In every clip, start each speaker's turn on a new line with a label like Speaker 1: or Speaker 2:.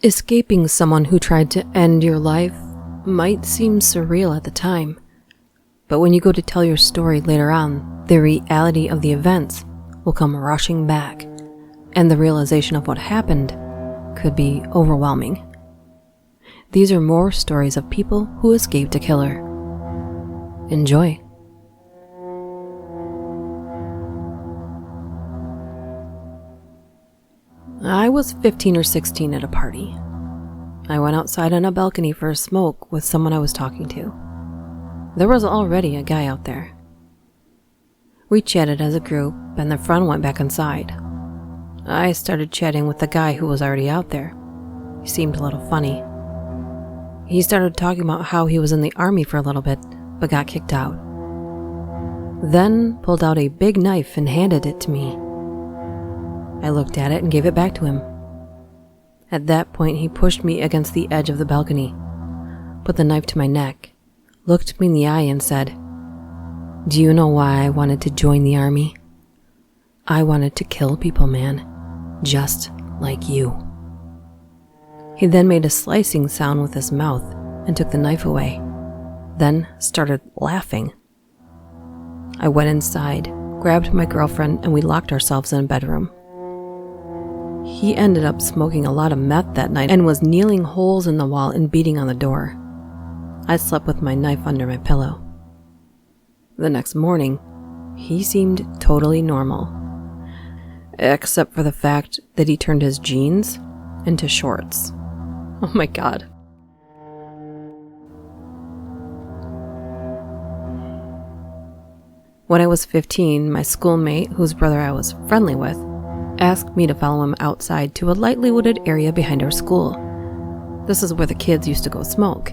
Speaker 1: Escaping someone who tried to end your life might seem surreal at the time, but when you go to tell your story later on, the reality of the events will come rushing back, and the realization of what happened could be overwhelming. These are more stories of people who escaped a killer. Enjoy. I was 15 or 16 at a party. I went outside on a balcony for a smoke with someone I was talking to. There was already a guy out there. We chatted as a group, and the friend went back inside. I started chatting with the guy who was already out there. He seemed a little funny. He started talking about how he was in the army for a little bit, but got kicked out. Then pulled out a big knife and handed it to me. I looked at it and gave it back to him. At that point, he pushed me against the edge of the balcony, put the knife to my neck, looked me in the eye and said, "Do you know why I wanted to join the army? I wanted to kill people, man, just like you." He then made a slicing sound with his mouth and took the knife away, then started laughing. I went inside, grabbed my girlfriend, and we locked ourselves in a bedroom. He ended up smoking a lot of meth that night and was nailing holes in the wall and beating on the door. I slept with my knife under my pillow. The next morning, he seemed totally normal, except for the fact that he turned his jeans into shorts. Oh my God. When I was 15, my schoolmate, whose brother I was friendly with, asked me to follow him outside to a lightly wooded area behind our school. This is where the kids used to go smoke.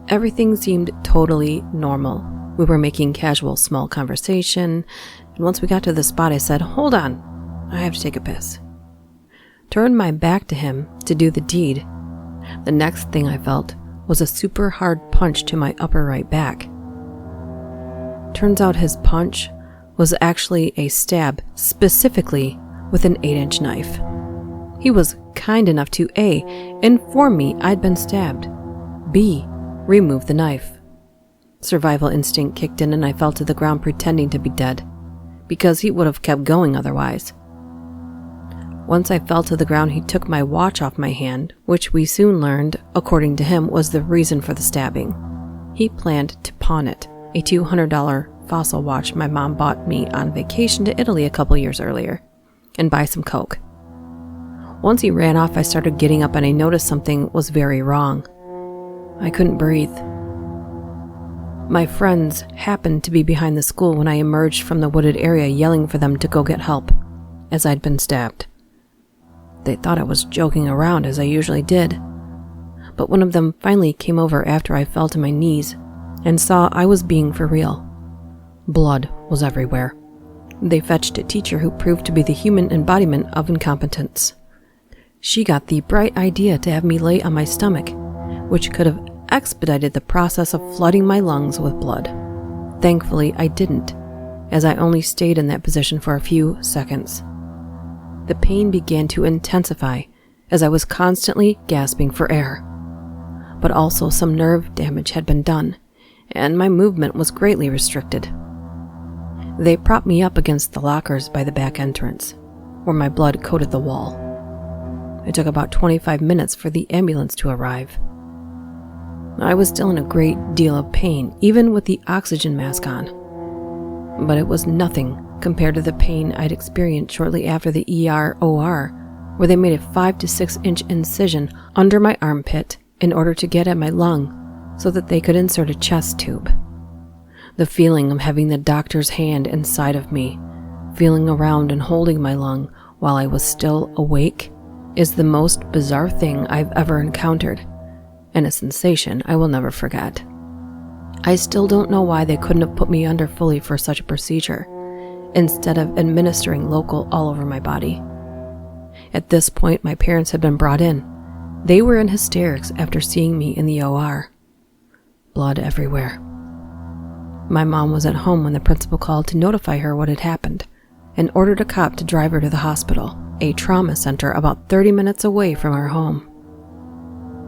Speaker 1: Everything seemed totally normal. We were making casual small conversation, and once we got to the spot, I said, "Hold on, I have to take a piss." Turned my back to him to do the deed. The next thing I felt was a super hard punch to my upper right back. Turns out his punch was actually a stab, specifically with an 8-inch knife. He was kind enough to A, inform me I'd been stabbed, B, remove the knife. Survival instinct kicked in and I fell to the ground pretending to be dead, because he would have kept going otherwise. Once I fell to the ground, he took my watch off my hand, which we soon learned, according to him, was the reason for the stabbing. He planned to pawn it, a $200 fossil watch my mom bought me on vacation to Italy a couple years earlier, and buy some coke. Once he ran off, I started getting up and I noticed something was very wrong. I couldn't breathe. My friends happened to be behind the school when I emerged from the wooded area yelling for them to go get help, as I'd been stabbed. They thought I was joking around, as I usually did, but one of them finally came over after I fell to my knees and saw I was being for real. Blood was everywhere. They fetched a teacher who proved to be the human embodiment of incompetence. She got the bright idea to have me lay on my stomach, which could have expedited the process of flooding my lungs with blood. Thankfully, I didn't, as I only stayed in that position for a few seconds. The pain began to intensify as I was constantly gasping for air. But also some nerve damage had been done, and my movement was greatly restricted. They propped me up against the lockers by the back entrance, where my blood coated the wall. It took about 25 minutes for the ambulance to arrive. I was still in a great deal of pain, even with the oxygen mask on. But it was nothing compared to the pain I'd experienced shortly after the ER/OR, where they made a 5 to 6 inch incision under my armpit in order to get at my lung so that they could insert a chest tube. The feeling of having the doctor's hand inside of me, feeling around and holding my lung while I was still awake, is the most bizarre thing I've ever encountered, and a sensation I will never forget. I still don't know why they couldn't have put me under fully for such a procedure, instead of administering local all over my body. At this point, my parents had been brought in. They were in hysterics after seeing me in the OR. Blood everywhere. My mom was at home when the principal called to notify her what had happened and ordered a cop to drive her to the hospital a trauma center about 30 minutes away from our home.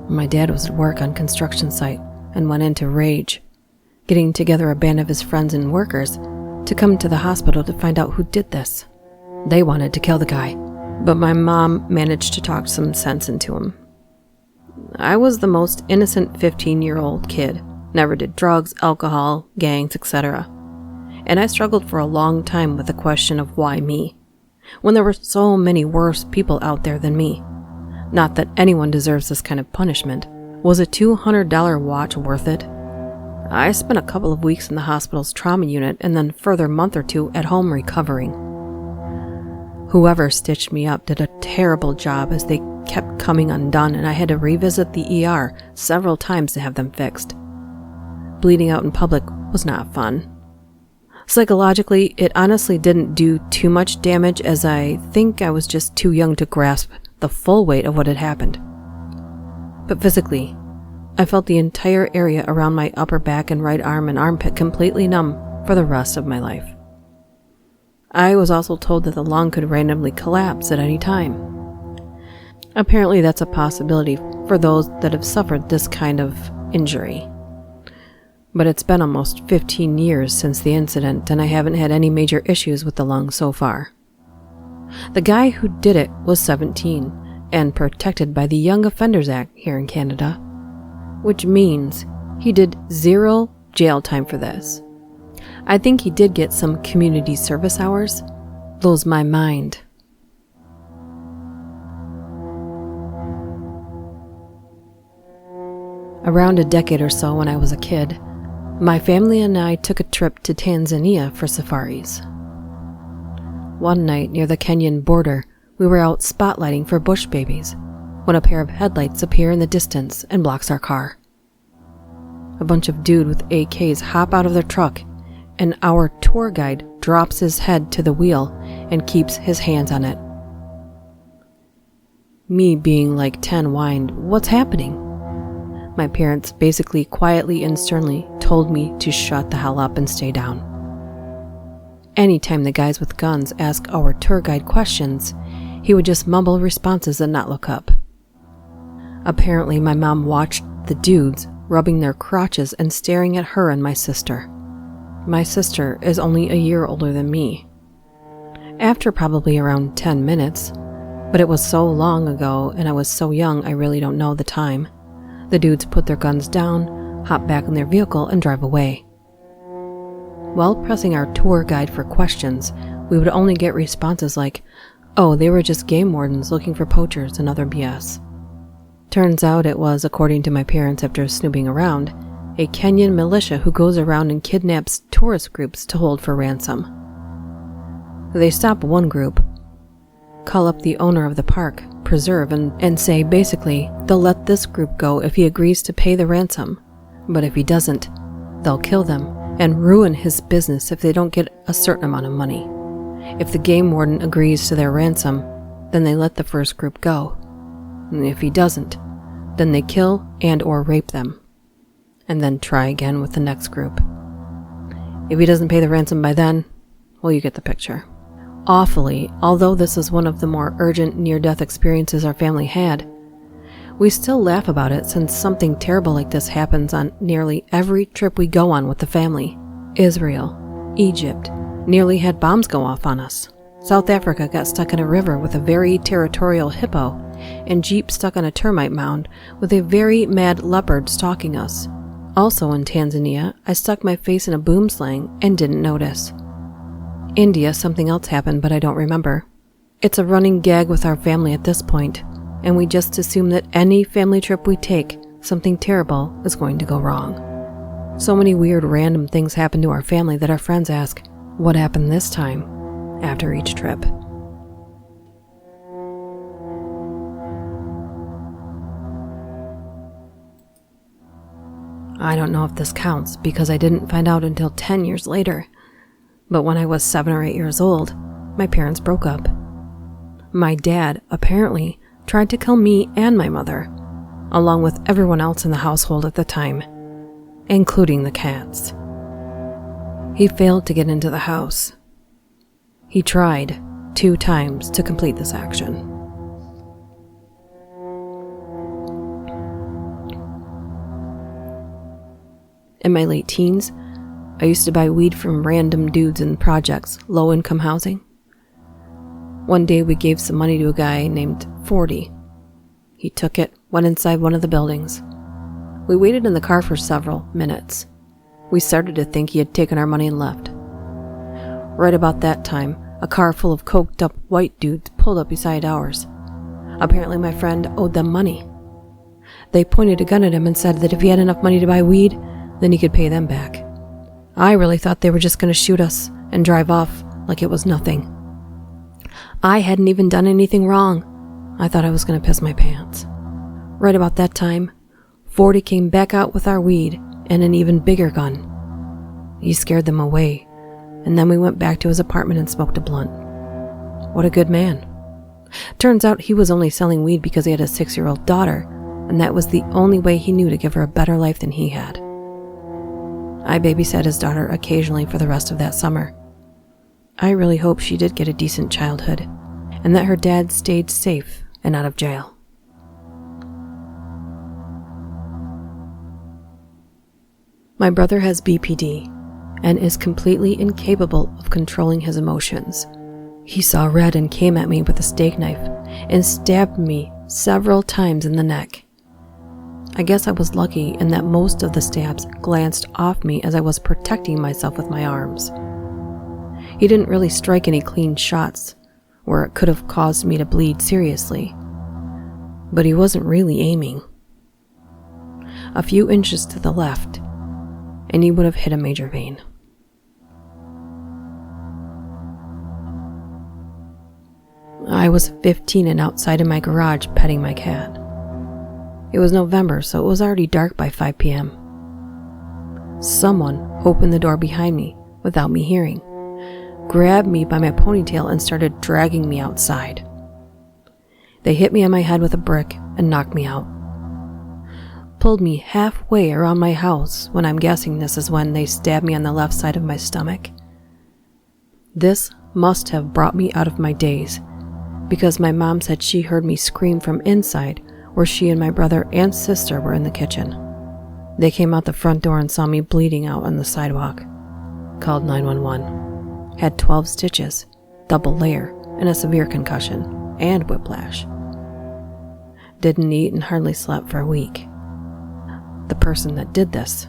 Speaker 1: My dad was at work on construction site and went into rage, getting together a band of his friends and workers to come to the hospital to find out who did this. They wanted to kill the guy, but my mom managed to talk some sense into him. I was the most innocent 15-year-old kid, never did drugs, alcohol, gangs, etc. And I struggled for a long time with the question of why me, when there were so many worse people out there than me. Not that anyone deserves this kind of punishment. Was a $200 watch worth it? I spent a couple of weeks in the hospital's trauma unit and then further month or two at home recovering. Whoever stitched me up did a terrible job as they kept coming undone, and I had to revisit the ER several times to have them fixed. Bleeding out in public was not fun. Psychologically, it honestly didn't do too much damage, as I think I was just too young to grasp the full weight of what had happened. But physically, I felt the entire area around my upper back and right arm and armpit completely numb for the rest of my life. I was also told that the lung could randomly collapse at any time. Apparently that's a possibility for those that have suffered this kind of injury. But it's been almost 15 years since the incident, and I haven't had any major issues with the lung so far. The guy who did it was 17 and protected by the Young Offenders Act here in Canada, which means he did 0 jail time for this. I think he did get some community service hours. Blows my mind. Around a decade or so when I was a kid, my family and I took a trip to Tanzania for safaris. One night near the Kenyan border, we were out spotlighting for bush babies when a pair of headlights appear in the distance and blocks our car. A bunch of dudes with AKs hop out of their truck, and our tour guide drops his head to the wheel and keeps his hands on it. Me being like 10 whined, "What's happening?" My parents basically quietly and sternly told me to shut the hell up and stay down. Anytime the guys with guns asked our tour guide questions, he would just mumble responses and not look up. Apparently, my mom watched the dudes rubbing their crotches and staring at her and my sister. My sister is only a year older than me. After probably around 10 minutes, but it was so long ago and I was so young I really don't know the time, the dudes put their guns down, hop back in their vehicle, and drive away. While pressing our tour guide for questions, we would only get responses like, "Oh, they were just game wardens looking for poachers," and other BS. Turns out it was, according to my parents after snooping around, a Kenyan militia who goes around and kidnaps tourist groups to hold for ransom. They stop one group, call up the owner of the park, preserve, and say basically they'll let this group go if he agrees to pay the ransom, but if he doesn't, they'll kill them and ruin his business if they don't get a certain amount of money. If the game warden agrees to their ransom, then they let the first group go. And if he doesn't, then they kill and or rape them, and then try again with the next group. If he doesn't pay the ransom by then, well, you get the picture. Awfully, although this is one of the more urgent near-death experiences our family had, we still laugh about it since something terrible like this happens on nearly every trip we go on with the family. Israel, Egypt, nearly had bombs go off on us. South Africa got stuck in a river with a very territorial hippo, and Jeep stuck on a termite mound with a very mad leopard stalking us. Also in Tanzania, I stuck my face in a boom slang and didn't notice. India, something else happened, but I don't remember. It's a running gag with our family at this point, and we just assume that any family trip we take, something terrible is going to go wrong. So many weird random things happen to our family that our friends ask, "What happened this time?" after each trip. I don't know if this counts because I didn't find out until 10 years later. But when I was 7 or 8 years old, my parents broke up. My dad apparently tried to kill me and my mother, along with everyone else in the household at the time, including the cats. He failed to get into the house. He tried 2 times to complete this action. In my late teens, I used to buy weed from random dudes in projects, low-income housing. One day we gave some money to a guy named 40. He took it, went inside one of the buildings. We waited in the car for several minutes. We started to think he had taken our money and left. Right about that time, a car full of coked-up white dudes pulled up beside ours. Apparently my friend owed them money. They pointed a gun at him and said that if he had enough money to buy weed, then he could pay them back. I really thought they were just going to shoot us and drive off like it was nothing. I hadn't even done anything wrong. I thought I was going to piss my pants. Right about that time, 40 came back out with our weed and an even bigger gun. He scared them away, and then we went back to his apartment and smoked a blunt. What a good man. Turns out he was only selling weed because he had a 6-year-old daughter, and that was the only way he knew to give her a better life than he had. I babysat his daughter occasionally for the rest of that summer. I really hope she did get a decent childhood, and that her dad stayed safe and out of jail. My brother has BPD and is completely incapable of controlling his emotions. He saw red and came at me with a steak knife and stabbed me several times in the neck. I guess I was lucky in that most of the stabs glanced off me as I was protecting myself with my arms. He didn't really strike any clean shots where it could have caused me to bleed seriously, but he wasn't really aiming. A few inches to the left, and he would have hit a major vein. I was 15 and outside in my garage petting my cat. It was November, so it was already dark by 5 p.m. Someone opened the door behind me without me hearing, grabbed me by my ponytail and started dragging me outside. They hit me on my head with a brick and knocked me out. Pulled me halfway around my house when I'm guessing this is when they stabbed me on the left side of my stomach. This must have brought me out of my daze, because my mom said she heard me scream from inside where she and my brother and sister were in the kitchen. They came out the front door and saw me bleeding out on the sidewalk. Called 911. Had 12 stitches, double layer, and a severe concussion, and whiplash. Didn't eat and hardly slept for a week. The person that did this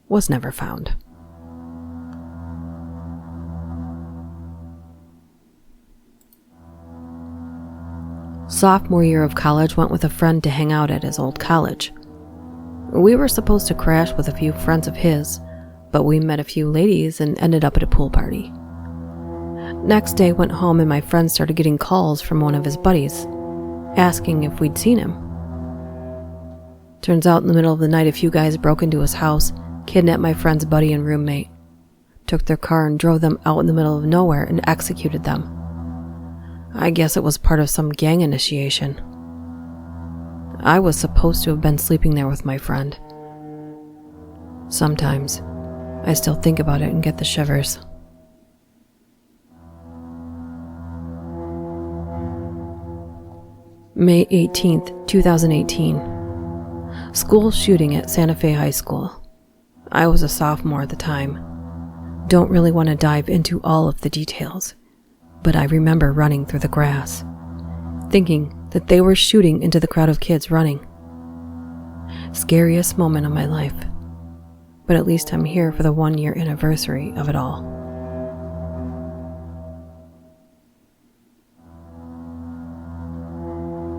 Speaker 1: was never found. Sophomore year of college, went with a friend to hang out at his old college. We were supposed to crash with a few friends of his, but we met a few ladies and ended up at a pool party. Next day, went home and my friend started getting calls from one of his buddies, asking if we'd seen him. Turns out in the middle of the night, a few guys broke into his house, kidnapped my friend's buddy and roommate, took their car and drove them out in the middle of nowhere and executed them. I guess it was part of some gang initiation. I was supposed to have been sleeping there with my friend. Sometimes, I still think about it and get the shivers. May 18th, 2018. School shooting at Santa Fe High School. I was a sophomore at the time. Don't really want to dive into all of the details, but I remember running through the grass, thinking that they were shooting into the crowd of kids running. Scariest moment of my life, but at least I'm here for the 1-year anniversary of it all.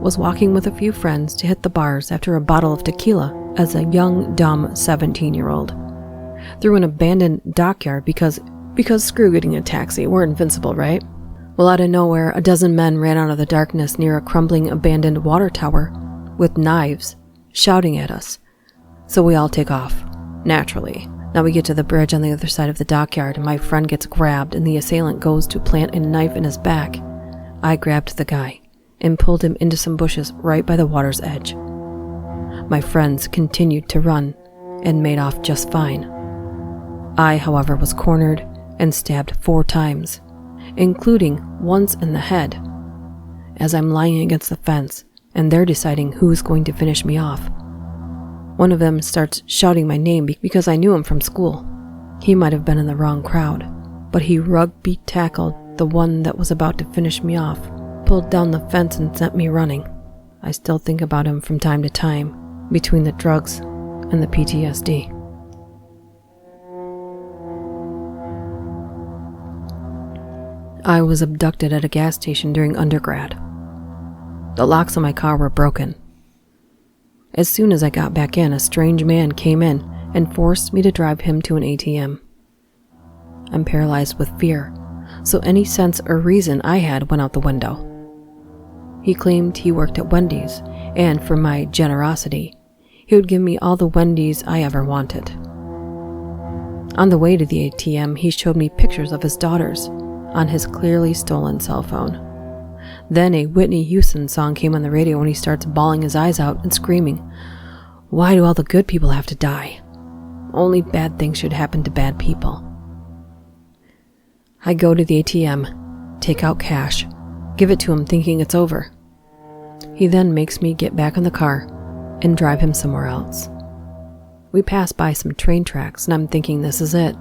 Speaker 1: Was walking with a few friends to hit the bars after a bottle of tequila as a young, dumb 17-year-old. Through an abandoned dockyard because screw getting a taxi, we're invincible, right? Well, out of nowhere, a dozen men ran out of the darkness near a crumbling abandoned water tower with knives, shouting at us. So we all take off, naturally. Now we get to the bridge on the other side of the dockyard and my friend gets grabbed and the assailant goes to plant a knife in his back. I grabbed the guy and pulled him into some bushes right by the water's edge. My friends continued to run and made off just fine. I, however, was cornered and stabbed 4 times, including once in the head. As I'm lying against the fence and they're deciding who's going to finish me off, one of them starts shouting my name because I knew him from school. He might have been in the wrong crowd, but he rugby tackled the one that was about to finish me off, pulled down the fence and sent me running. I still think about him from time to time, between the drugs and the PTSD. I was abducted at a gas station during undergrad. The locks on my car were broken. As soon as I got back in, a strange man came in and forced me to drive him to an ATM. I'm paralyzed with fear, so any sense or reason I had went out the window. He claimed he worked at Wendy's, and for my generosity, he would give me all the Wendy's I ever wanted. On the way to the ATM, he showed me pictures of his daughters on his clearly stolen cell phone. Then a Whitney Houston song came on the radio and he starts bawling his eyes out and screaming, "Why do all the good people have to die? Only bad things should happen to bad people." I go to the ATM, take out cash, give it to him thinking it's over. He then makes me get back in the car and drive him somewhere else. We pass by some train tracks and I'm thinking this is it.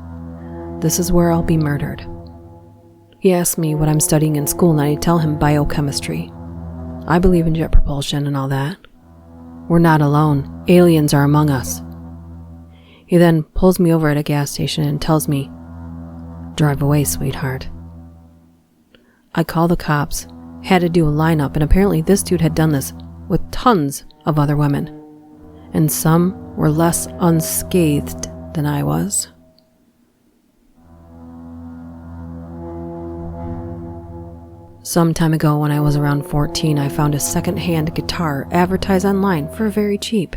Speaker 1: This is where I'll be murdered. He asks me what I'm studying in school and I tell him biochemistry. I believe in jet propulsion and all that. We're not alone. Aliens are among us. He then pulls me over at a gas station and tells me, "Drive away, sweetheart." I call the cops, had to do a lineup, and apparently this dude had done this with tons of other women, and some were less unscathed than I was. Some time ago when I was around 14, I found a second-hand guitar advertised online for very cheap.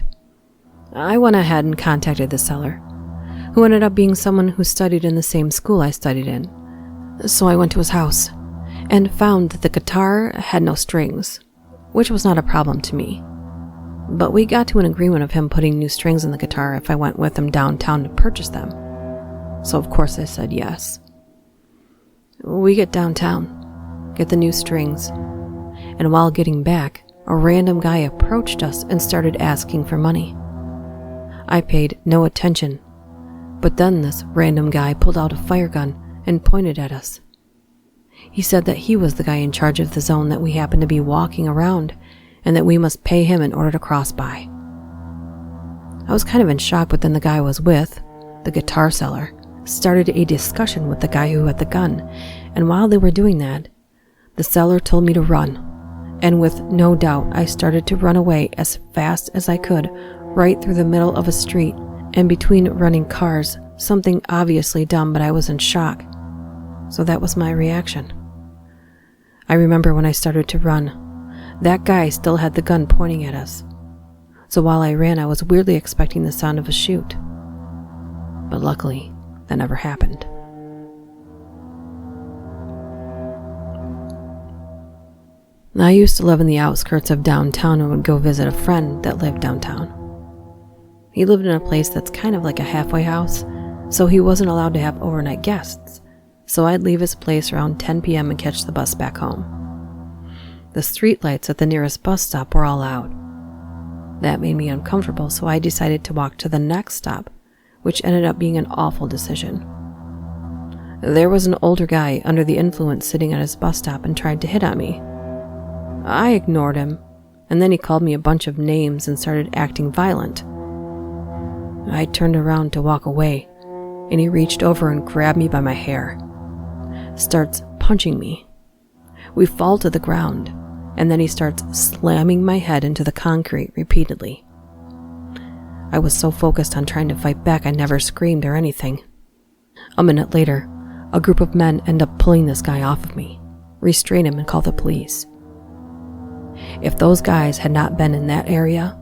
Speaker 1: I went ahead and contacted the seller, who ended up being someone who studied in the same school I studied in. So I went to his house and found that the guitar had no strings, which was not a problem to me. But we got to an agreement of him putting new strings in the guitar if I went with him downtown to purchase them. So of course I said yes. We get downtown, get the new strings, and while getting back, a random guy approached us and started asking for money. I paid no attention, but then this random guy pulled out a fire gun and pointed at us. He said that he was the guy in charge of the zone that we happened to be walking around, and that we must pay him in order to cross by. I was kind of in shock, but then the guy I was with, the guitar seller, started a discussion with the guy who had the gun, and while they were doing that, the seller told me to run, and with no doubt I started to run away as fast as I could, right through the middle of a street, and between running cars, something obviously dumb, but I was in shock. So that was my reaction. I remember when I started to run, that guy still had the gun pointing at us. So while I ran, I was weirdly expecting the sound of a shoot. But luckily, that never happened. I used to live in the outskirts of downtown and would go visit a friend that lived downtown. He lived in a place that's kind of like a halfway house, so he wasn't allowed to have overnight guests. So I'd leave his place around 10 p.m. and catch the bus back home. The streetlights at the nearest bus stop were all out. That made me uncomfortable, so I decided to walk to the next stop, which ended up being an awful decision. There was an older guy under the influence sitting at his bus stop and tried to hit on me. I ignored him, and then he called me a bunch of names and started acting violent. I turned around to walk away, and he reached over and grabbed me by my hair. Starts punching me. We fall to the ground, and then he starts slamming my head into the concrete repeatedly. I was so focused on trying to fight back, I never screamed or anything. A minute later, a group of men end up pulling this guy off of me, restrain him, and call the police. If those guys had not been in that area,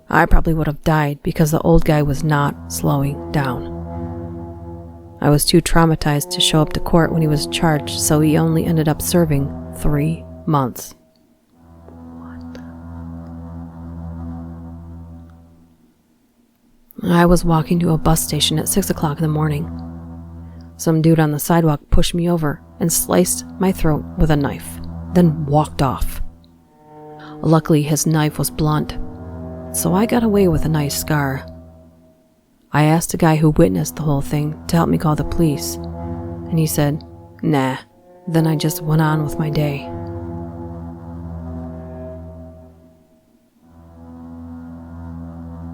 Speaker 1: I probably would have died because the old guy was not slowing down. I was too traumatized to show up to court when he was charged, so he only ended up serving 3 months. I was walking to a bus station at 6 o'clock in the morning. Some dude on the sidewalk pushed me over and sliced my throat with a knife, then walked off. Luckily, his knife was blunt, so I got away with a nice scar. I asked a guy who witnessed the whole thing to help me call the police, and he said, "Nah." Then I just went on with my day.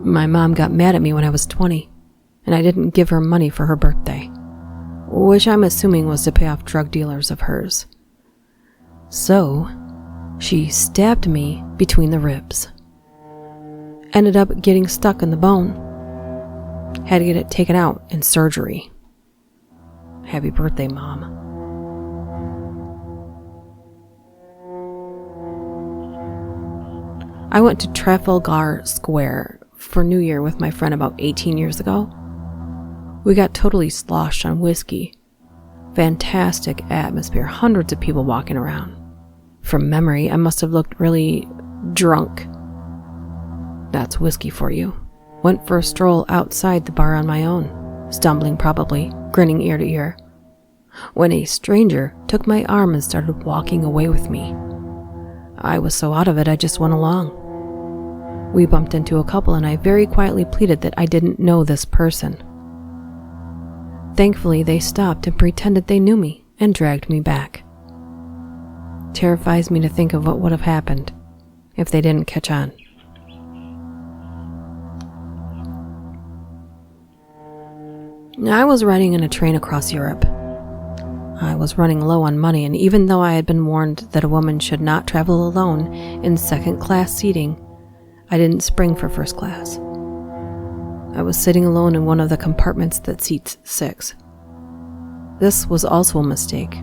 Speaker 1: My mom got mad at me when I was 20, and I didn't give her money for her birthday, which I'm assuming was to pay off drug dealers of hers. So, she stabbed me between the ribs. Ended up getting stuck in the bone. Had to get it taken out in surgery. Happy birthday, Mom. I went to Trafalgar Square for New Year with my friend about 18 years ago. We got totally sloshed on whiskey. Fantastic atmosphere, hundreds of people walking around. From memory, I must have looked really drunk. That's whiskey for you. Went for a stroll outside the bar on my own, stumbling probably, grinning ear to ear, when a stranger took my arm and started walking away with me. I was so out of it, I just went along. We bumped into a couple and I very quietly pleaded that I didn't know this person. Thankfully, they stopped and pretended they knew me and dragged me back. Terrifies me to think of what would have happened if they didn't catch on. I was riding in a train across Europe. I was running low on money, and even though I had been warned that a woman should not travel alone in second-class seating, I didn't spring for first class. I was sitting alone in one of the compartments that seats 6. This was also a mistake,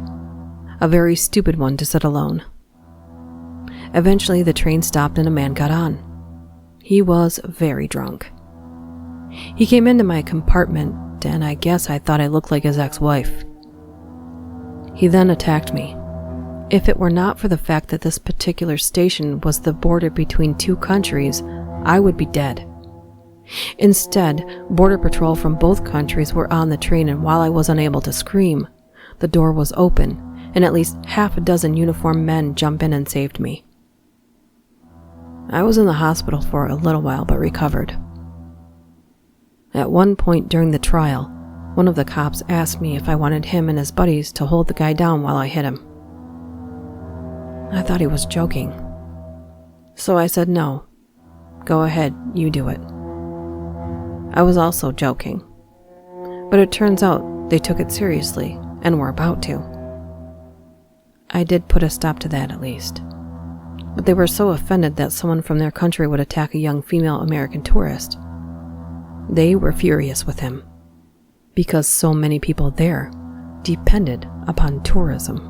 Speaker 1: a very stupid one to sit alone. Eventually, the train stopped and a man got on. He was very drunk. He came into my compartment, and I guess I thought I looked like his ex-wife. He then attacked me. If it were not for the fact that this particular station was the border between 2 countries, I would be dead. Instead, border patrol from both countries were on the train, and while I was unable to scream, the door was open, and at least half a dozen uniformed men jumped in and saved me. I was in the hospital for a little while, but recovered. At one point during the trial, one of the cops asked me if I wanted him and his buddies to hold the guy down while I hit him. I thought he was joking. So I said no. Go ahead, you do it. I was also joking. But it turns out they took it seriously and were about to. I did put a stop to that at least. But they were so offended that someone from their country would attack a young female American tourist. They were furious with him, because so many people there depended upon tourism.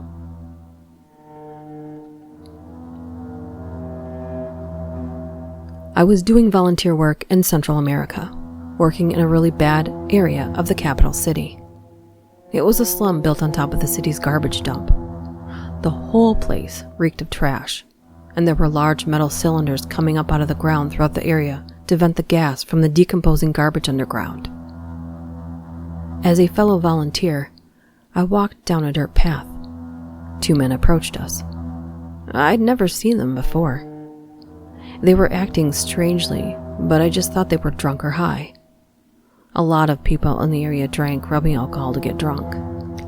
Speaker 1: I was doing volunteer work in Central America, working in a really bad area of the capital city. It was a slum built on top of the city's garbage dump. The whole place reeked of trash, and there were large metal cylinders coming up out of the ground throughout the area to vent the gas from the decomposing garbage underground. As a fellow volunteer, I walked down a dirt path. 2 men approached us. I'd never seen them before. They were acting strangely, but I just thought they were drunk or high. A lot of people in the area drank rubbing alcohol to get drunk,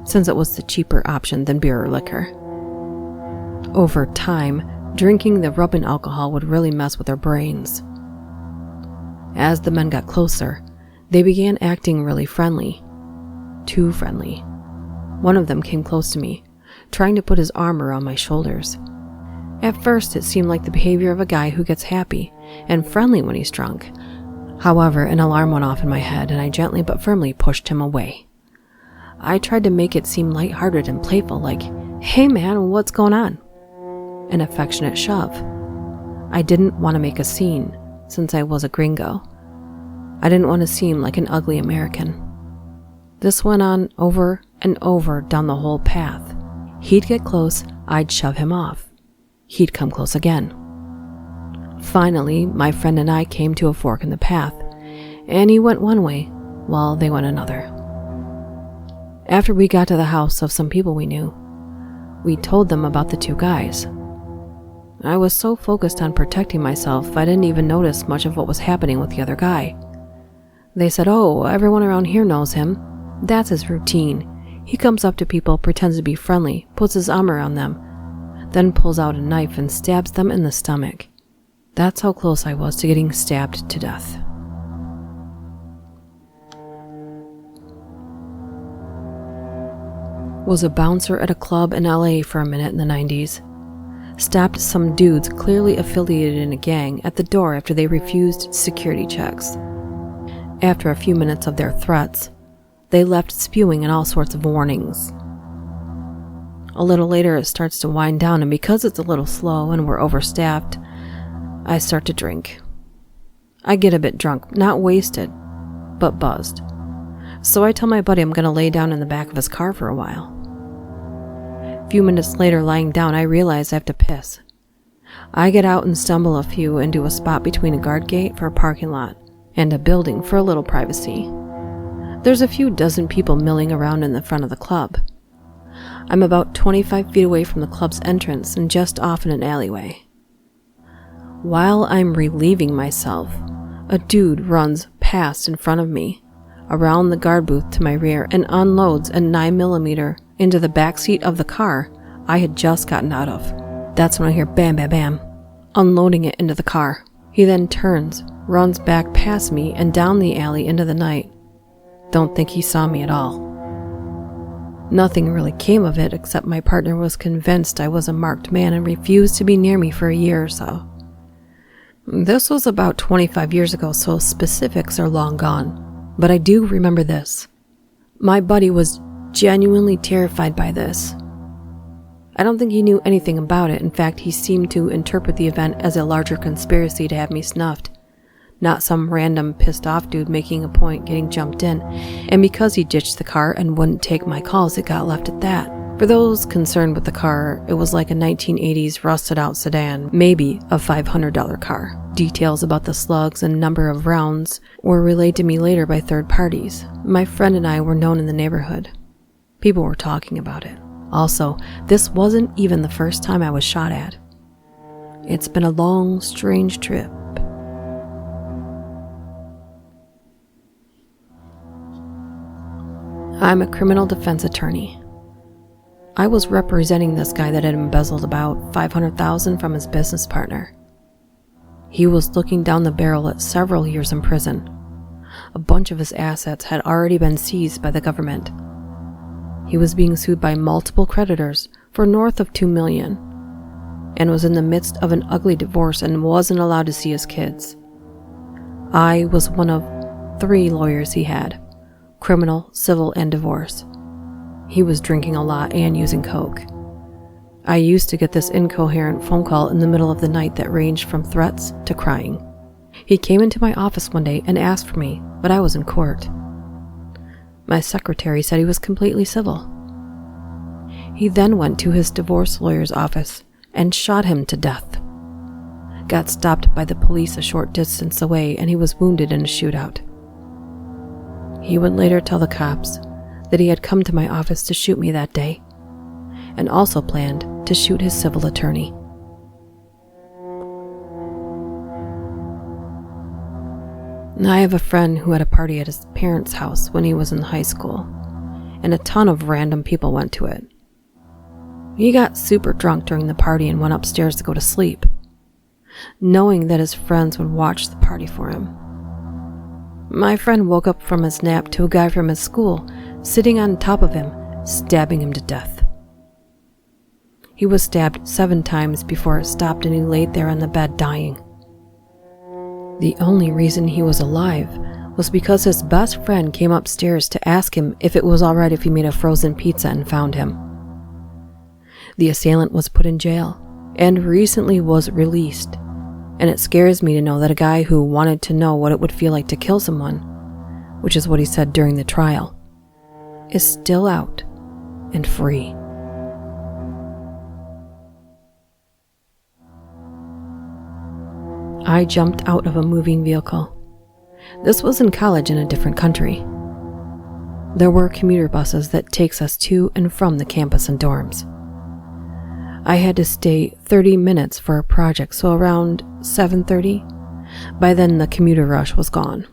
Speaker 1: since it was the cheaper option than beer or liquor. Over time, drinking the rubbing alcohol would really mess with their brains. As the men got closer, they began acting really friendly. Too friendly. One of them came close to me, trying to put his arm around my shoulders. At first, it seemed like the behavior of a guy who gets happy and friendly when he's drunk. However, an alarm went off in my head, and I gently but firmly pushed him away. I tried to make it seem lighthearted and playful, like, "Hey man, what's going on?" An affectionate shove. I didn't want to make a scene, since I was a gringo. I didn't want to seem like an ugly American. This went on over and over down the whole path. He'd get close, I'd shove him off. He'd come close again. Finally, my friend and I came to a fork in the path, and he went one way while they went another. After we got to the house of some people we knew, We told them about the two guys. I was so focused on protecting myself, I didn't even notice much of what was happening with the other guy. They said, "Oh, everyone around here knows him. That's his routine. He comes up to people, pretends to be friendly, puts his arm around them, then pulls out a knife and stabs them in the stomach." That's how close I was to getting stabbed to death. Was a bouncer at a club in LA for a minute in the 90s. Stopped some dudes clearly affiliated in a gang at the door after they refused security checks. After a few minutes of their threats, they left spewing in all sorts of warnings. A little later it starts to wind down, and because it's a little slow and we're overstaffed, I start to drink. I get a bit drunk, not wasted, but buzzed. So I tell my buddy I'm going to lay down in the back of his car for a while. A few minutes later, lying down, I realize I have to piss. I get out and stumble a few into a spot between a guard gate for a parking lot and a building for a little privacy. There's a few dozen people milling around in the front of the club. I'm about 25 feet away from the club's entrance and just off in an alleyway. While I'm relieving myself, a dude runs past in front of me, around the guard booth to my rear, and unloads a 9mm into the backseat of the car I had just gotten out of. That's when I hear bam, bam, bam, unloading it into the car. He then turns, runs back past me and down the alley into the night. Don't think he saw me at all. Nothing really came of it except my partner was convinced I was a marked man and refused to be near me for a year or so. This was about 25 years ago, so specifics are long gone, but I do remember this. My buddy was genuinely terrified by this. I don't think he knew anything about it. In fact, he seemed to interpret the event as a larger conspiracy to have me snuffed, not some random pissed off dude making a point getting jumped in. And because he ditched the car and wouldn't take my calls, it got left at that. For those concerned with the car, it was like a 1980s rusted out sedan, maybe a $500 car. Details about the slugs and number of rounds were relayed to me later by third parties. My friend and I were known in the neighborhood. People were talking about it. Also, this wasn't even the first time I was shot at. It's been a long, strange trip. I'm a criminal defense attorney. I was representing this guy that had embezzled about $500,000 from his business partner. He was looking down the barrel at several years in prison. A bunch of his assets had already been seized by the government. He was being sued by multiple creditors for north of $2 million and was in the midst of an ugly divorce and wasn't allowed to see his kids. I was one of 3 lawyers he had: criminal, civil, and divorce. He was drinking a lot and using coke. I used to get this incoherent phone call in the middle of the night that ranged from threats to crying. He came into my office one day and asked for me, but I was in court. My secretary said he was completely civil. He then went to his divorce lawyer's office and shot him to death. Got stopped by the police a short distance away, and he was wounded in a shootout. He would later tell the cops that he had come to my office to shoot me that day, and also planned to shoot his civil attorney. I have a friend who had a party at his parents' house when he was in high school, and a ton of random people went to it. He got super drunk during the party and went upstairs to go to sleep, knowing that his friends would watch the party for him. My friend woke up from his nap to a guy from his school sitting on top of him, stabbing him to death. He was stabbed 7 times before it stopped, and he laid there on the bed dying. The only reason he was alive was because his best friend came upstairs to ask him if it was all right if he made a frozen pizza and found him. The assailant was put in jail and recently was released, and it scares me to know that a guy who wanted to know what it would feel like to kill someone, which is what he said during the trial, is still out and free. I jumped out of a moving vehicle. This was in college in a different country. There were commuter buses that takes us to and from the campus and dorms. I had to stay 30 minutes for a project, so around 7:30. By then, the commuter rush was gone.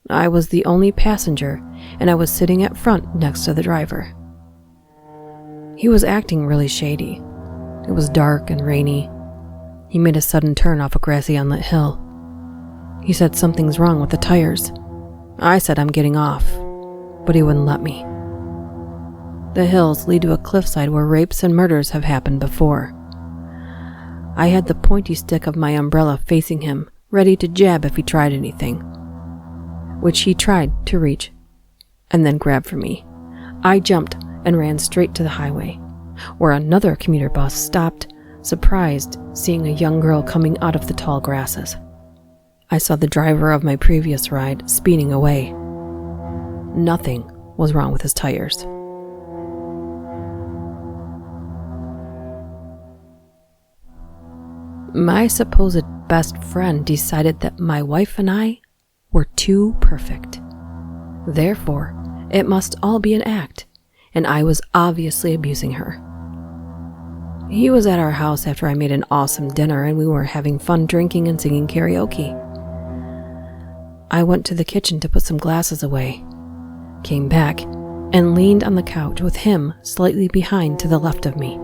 Speaker 1: I was the only passenger, and I was sitting at front next to the driver. He was acting really shady. It was dark and rainy. He made a sudden turn off a grassy unlit hill. He said something's wrong with the tires. I said I'm getting off, but he wouldn't let me. The hills lead to a cliffside where rapes and murders have happened before. I had the pointy stick of my umbrella facing him, ready to jab if he tried anything, which he tried to reach and then grab for me. I jumped and ran straight to the highway, where another commuter bus stopped, surprised seeing a young girl coming out of the tall grasses. I saw the driver of my previous ride speeding away. Nothing was wrong with his tires. My supposed best friend decided that my wife and I were too perfect. Therefore, it must all be an act, and I was obviously abusing her. He was at our house after I made an awesome dinner, and we were having fun drinking and singing karaoke. I went to the kitchen to put some glasses away, came back, and leaned on the couch with him slightly behind to the left of me.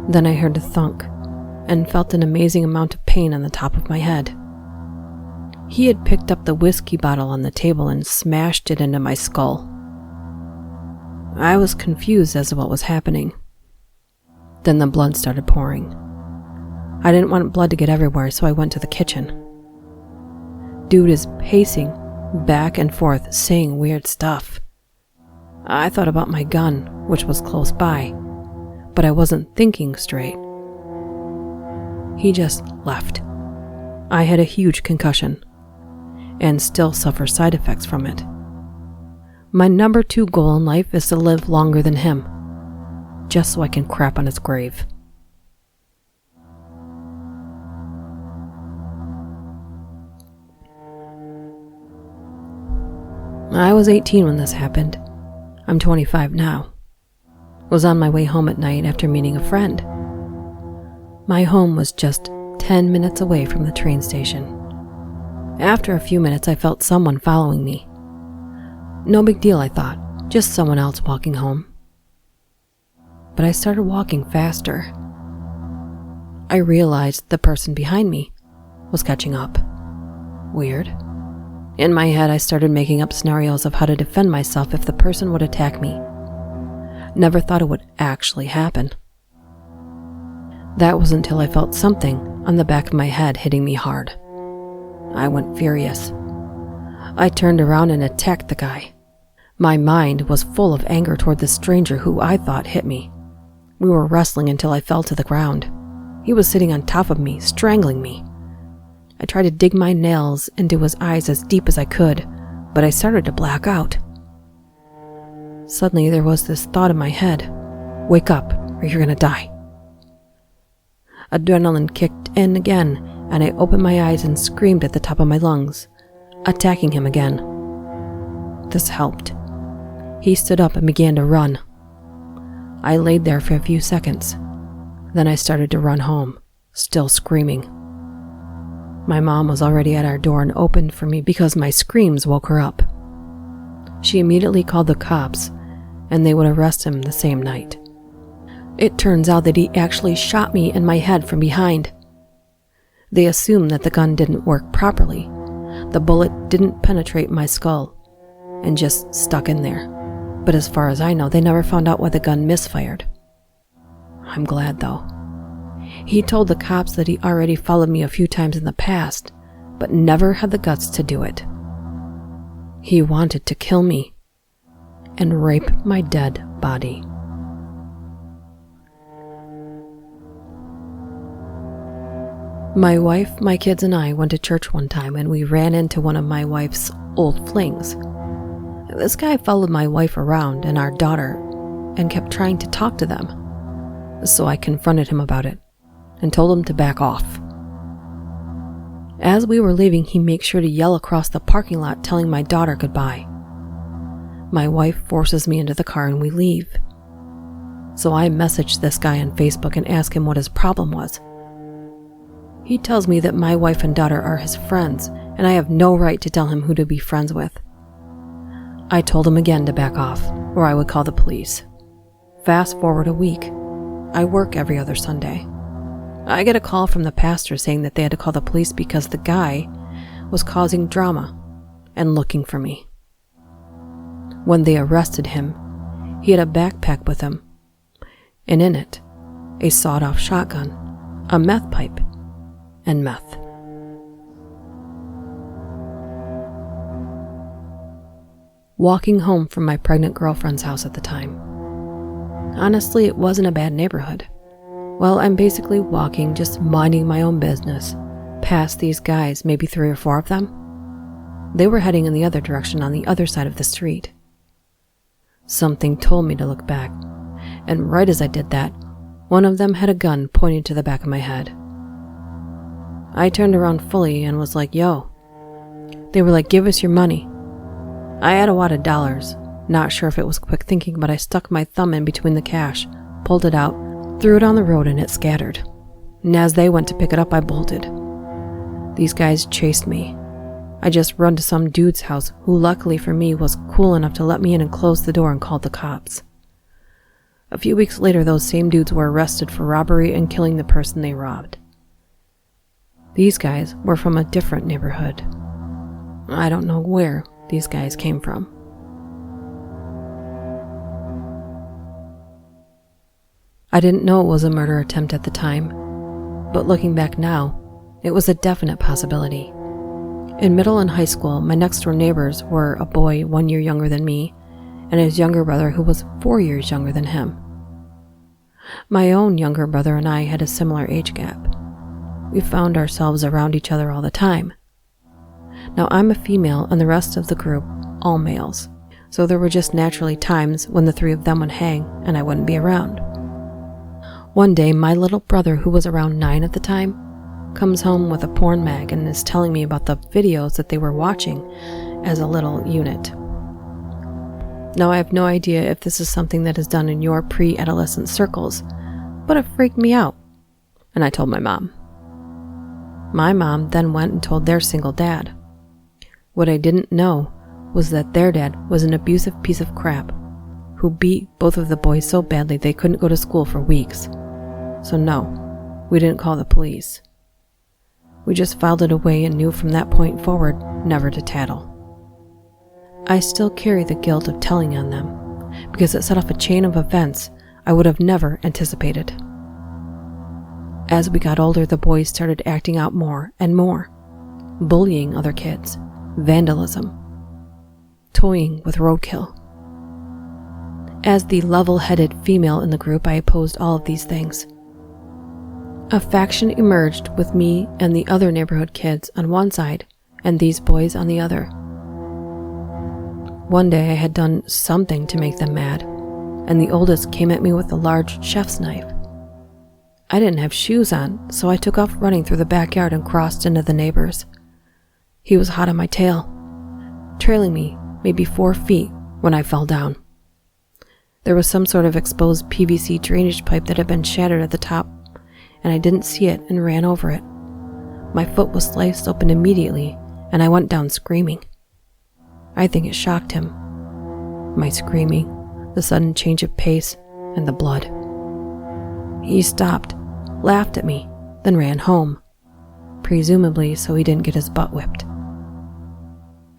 Speaker 1: Then I heard a thunk and felt an amazing amount of pain on the top of my head. He had picked up the whiskey bottle on the table and smashed it into my skull. I was confused as to what was happening. Then the blood started pouring. I didn't want blood to get everywhere, so I went to the kitchen. Dude is pacing back and forth, saying weird stuff. I thought about my gun, which was close by, but I wasn't thinking straight. He just left. I had a huge concussion, and still suffer side effects from it. My number 2 goal in life is to live longer than him, just so I can crap on his grave. I was 18 when this happened. I'm 25 now. Was on my way home at night after meeting a friend. My home was just 10 minutes away from the train station. After a few minutes, I felt someone following me. No big deal, I thought, just someone else walking home. But I started walking faster. I realized the person behind me was catching up. Weird. In my head, I started making up scenarios of how to defend myself if the person would attack me. Never thought it would actually happen. That was until I felt something on the back of my head hitting me hard. I went furious. I turned around and attacked the guy. My mind was full of anger toward the stranger who I thought hit me. We were wrestling until I fell to the ground. He was sitting on top of me, strangling me. I tried to dig my nails into his eyes as deep as I could, but I started to black out. Suddenly there was this thought in my head, "Wake up, or you're gonna die." Adrenaline kicked in again, and I opened my eyes and screamed at the top of my lungs, attacking him again. This helped. He stood up and began to run. I laid there for a few seconds. Then I started to run home, still screaming. My mom was already at our door and opened for me because my screams woke her up. She immediately called the cops, and they would arrest him the same night. It turns out that he actually shot me in my head from behind. They assumed that the gun didn't work properly. The bullet didn't penetrate my skull and just stuck in there. But as far as I know, they never found out why the gun misfired. I'm glad, though. He told the cops that he already followed me a few times in the past, but never had the guts to do it. He wanted to kill me and rape my dead body. My wife, my kids, and I went to church one time, and we ran into one of my wife's old flings. This guy followed my wife around and our daughter and kept trying to talk to them. So I confronted him about it and told him to back off. As we were leaving, he makes sure to yell across the parking lot telling my daughter goodbye. My wife forces me into the car and we leave. So I messaged this guy on Facebook and asked him what his problem was. He tells me that my wife and daughter are his friends, and I have no right to tell him who to be friends with. I told him again to back off, or I would call the police. Fast forward a week. I work every other Sunday. I get a call from the pastor saying that they had to call the police because the guy was causing drama and looking for me. When they arrested him, he had a backpack with him, and in it, a sawed-off shotgun, a meth pipe, and meth. Walking home from my pregnant girlfriend's house at the time. Honestly, it wasn't a bad neighborhood. Well, I'm basically walking, just minding my own business, past these guys, maybe 3 or 4 of them. They were heading in the other direction on the other side of the street. Something told me to look back, and right as I did that, one of them had a gun pointed to the back of my head. I turned around fully and was like, yo. They were like, give us your money. I had a wad of dollars. Not sure if it was quick thinking, but I stuck my thumb in between the cash, pulled it out, threw it on the road, and it scattered. And as they went to pick it up, I bolted. These guys chased me. I just run to some dude's house who, luckily for me, was cool enough to let me in and close the door and called the cops. A few weeks later, those same dudes were arrested for robbery and killing the person they robbed. These guys were from a different neighborhood. I don't know where these guys came from. I didn't know it was a murder attempt at the time, but looking back now, it was a definite possibility. In middle and high school, my next-door neighbors were a boy 1 year younger than me and his younger brother who was 4 years younger than him. My own younger brother and I had a similar age gap. We found ourselves around each other all the time. Now, I'm a female and the rest of the group, all males, so there were just naturally times when the 3 of them would hang and I wouldn't be around. One day, my little brother, who was around 9 at the time, comes home with a porn mag and is telling me about the videos that they were watching as a little unit. Now, I have no idea if this is something that is done in your pre-adolescent circles, but it freaked me out, and I told my mom. My mom then went and told their single dad. What I didn't know was that their dad was an abusive piece of crap who beat both of the boys so badly they couldn't go to school for weeks. So no, we didn't call the police. We just filed it away and knew from that point forward never to tattle. I still carry the guilt of telling on them because it set off a chain of events I would have never anticipated. As we got older, the boys started acting out more and more, bullying other kids, vandalism, toying with roadkill. As the level-headed female in the group, I opposed all of these things. A faction emerged with me and the other neighborhood kids on one side and these boys on the other. One day I had done something to make them mad, and the oldest came at me with a large chef's knife. I didn't have shoes on, so I took off running through the backyard and crossed into the neighbors. He was hot on my tail, trailing me maybe 4 feet when I fell down. There was some sort of exposed PVC drainage pipe that had been shattered at the top, and I didn't see it and ran over it. My foot was sliced open immediately, and I went down screaming. I think it shocked him. My screaming, the sudden change of pace, and the blood. He stopped, laughed at me, then ran home, presumably so he didn't get his butt whipped.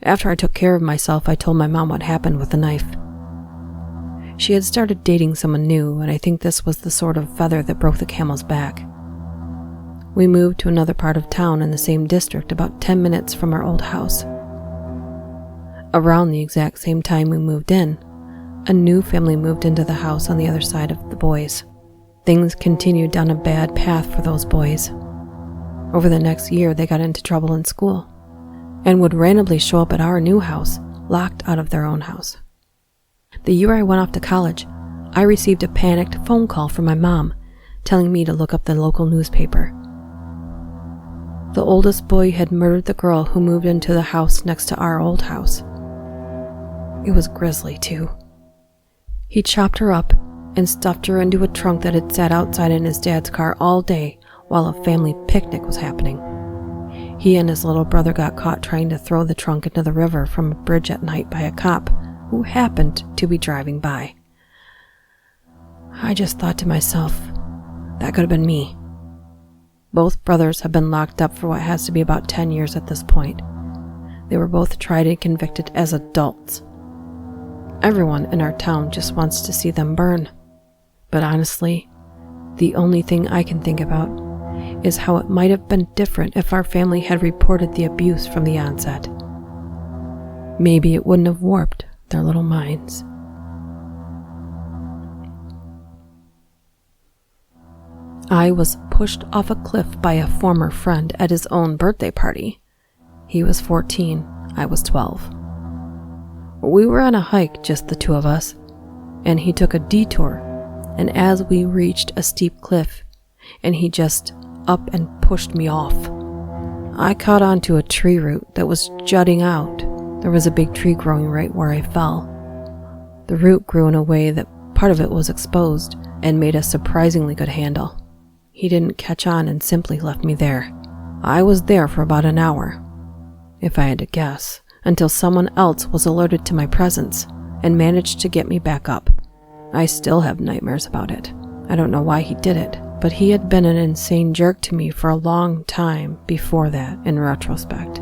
Speaker 1: After I took care of myself, I told my mom what happened with the knife. She had started dating someone new, and I think this was the sort of feather that broke the camel's back. We moved to another part of town in the same district, about 10 minutes from our old house. Around the exact same time we moved in, a new family moved into the house on the other side of the boys. Things continued down a bad path for those boys. Over the next year, they got into trouble in school and would randomly show up at our new house, locked out of their own house. The year I went off to college, I received a panicked phone call from my mom telling me to look up the local newspaper. The oldest boy had murdered the girl who moved into the house next to our old house. It was grisly, too. He chopped her up and stuffed her into a trunk that had sat outside in his dad's car all day while a family picnic was happening. He and his little brother got caught trying to throw the trunk into the river from a bridge at night by a cop who happened to be driving by. I just thought to myself, that could have been me. Both brothers have been locked up for what has to be about 10 years at this point. They were both tried and convicted as adults. Everyone in our town just wants to see them burn. But honestly, the only thing I can think about is how it might have been different if our family had reported the abuse from the onset. Maybe it wouldn't have warped their little minds. I was pushed off a cliff by a former friend at his own birthday party. He was 14, I was 12. We were on a hike, just the two of us, and he took a detour, and as we reached a steep cliff, and he just up and pushed me off. I caught onto a tree root that was jutting out. There was a big tree growing right where I fell. The root grew in a way that part of it was exposed and made a surprisingly good handle. He didn't catch on and simply left me there. I was there for about an hour, if I had to guess, until someone else was alerted to my presence and managed to get me back up. I still have nightmares about it. I don't know why he did it, but he had been an insane jerk to me for a long time before that, in retrospect.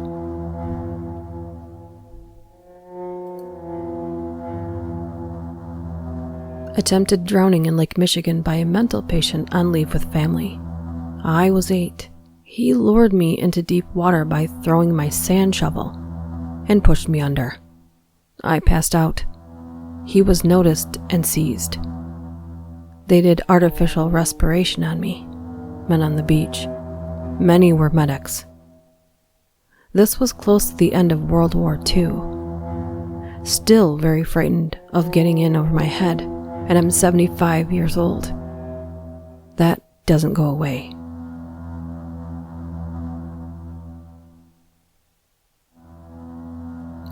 Speaker 1: Attempted drowning in Lake Michigan by a mental patient on leave with family. I was 8. He lured me into deep water by throwing my sand shovel and pushed me under. I passed out. He was noticed and seized. They did artificial respiration on me, men on the beach. Many were medics. This was close to the end of World War II. Still very frightened of getting in over my head, and I'm 75 years old. That doesn't go away.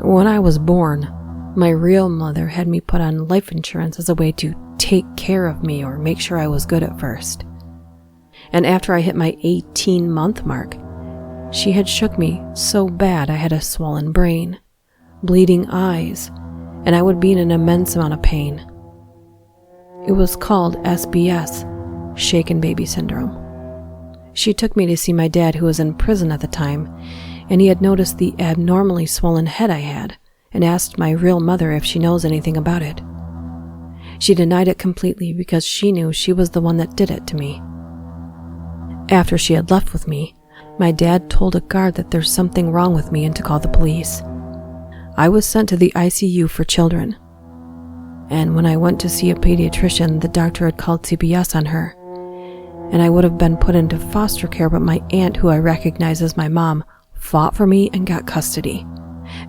Speaker 1: When I was born, my real mother had me put on life insurance as a way to take care of me or make sure I was good at first. And after I hit my 18-month mark, she had shook me so bad I had a swollen brain, bleeding eyes, and I would be in an immense amount of pain. It was called SBS, shaken baby syndrome. She took me to see my dad, who was in prison at the time, and he had noticed the abnormally swollen head I had and asked my real mother if she knows anything about it. She denied it completely because she knew she was the one that did it to me. After she had left with me, my dad told a guard that there's something wrong with me and to call the police. I was sent to the ICU for children. And when I went to see a pediatrician, the doctor had called CPS on her, and I would have been put into foster care, but my aunt, who I recognize as my mom, fought for me and got custody,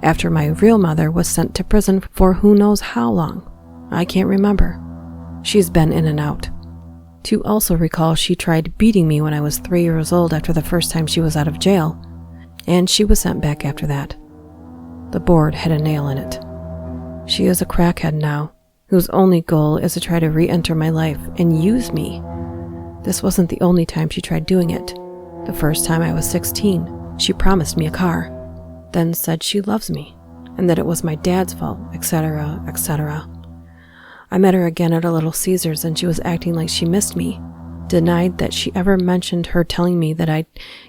Speaker 1: after my real mother was sent to prison for who knows how long. I can't remember. She's been in and out. To also recall, she tried beating me when I was 3 years old after the first time she was out of jail, and she was sent back after that. The board had a nail in it. She is a crackhead now, whose only goal is to try to re-enter my life and use me. This wasn't the only time she tried doing it. The first time I was 16, she promised me a car, then said she loves me, and that it was my dad's fault, etc., etc. I met her again at a Little Caesars, and she was acting like she missed me, denied that she ever mentioned her telling me that I'd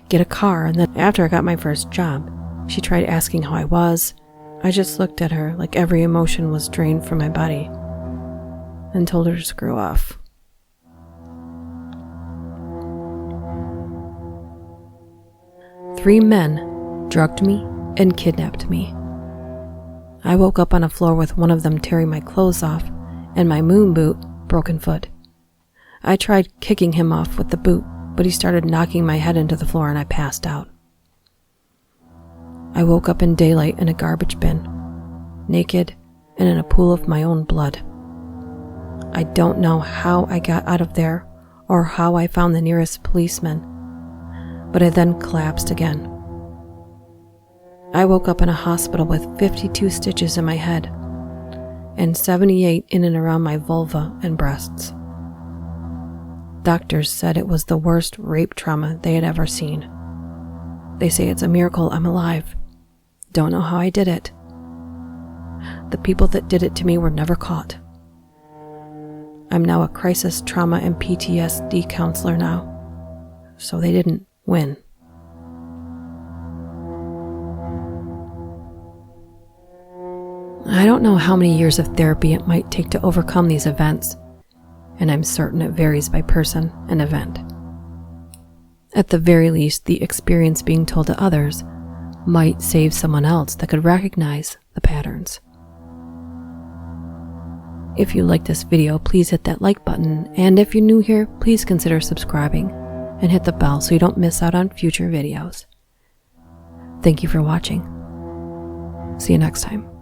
Speaker 1: get a car, and then after I got my first job, she tried asking how I was. I just looked at her like every emotion was drained from my body and told her to screw off. Three men drugged me and kidnapped me. I woke up on a floor with one of them tearing my clothes off and my moon boot broken foot. I tried kicking him off with the boot, but he started knocking my head into the floor and I passed out. I woke up in daylight in a garbage bin, naked and in a pool of my own blood. I don't know how I got out of there or how I found the nearest policeman, but I then collapsed again. I woke up in a hospital with 52 stitches in my head. and 78 in and around my vulva and breasts. Doctors said it was the worst rape trauma they had ever seen. They say it's a miracle I'm alive. Don't know how I did it. The people that did it to me were never caught. I'm now a crisis trauma and PTSD counselor now, so they didn't win. I don't know how many years of therapy it might take to overcome these events, and I'm certain it varies by person and event. At the very least, the experience being told to others might save someone else that could recognize the patterns. If you like this video, please hit that like button, and if you're new here, please consider subscribing and hit the bell so you don't miss out on future videos. Thank you for watching. See you next time.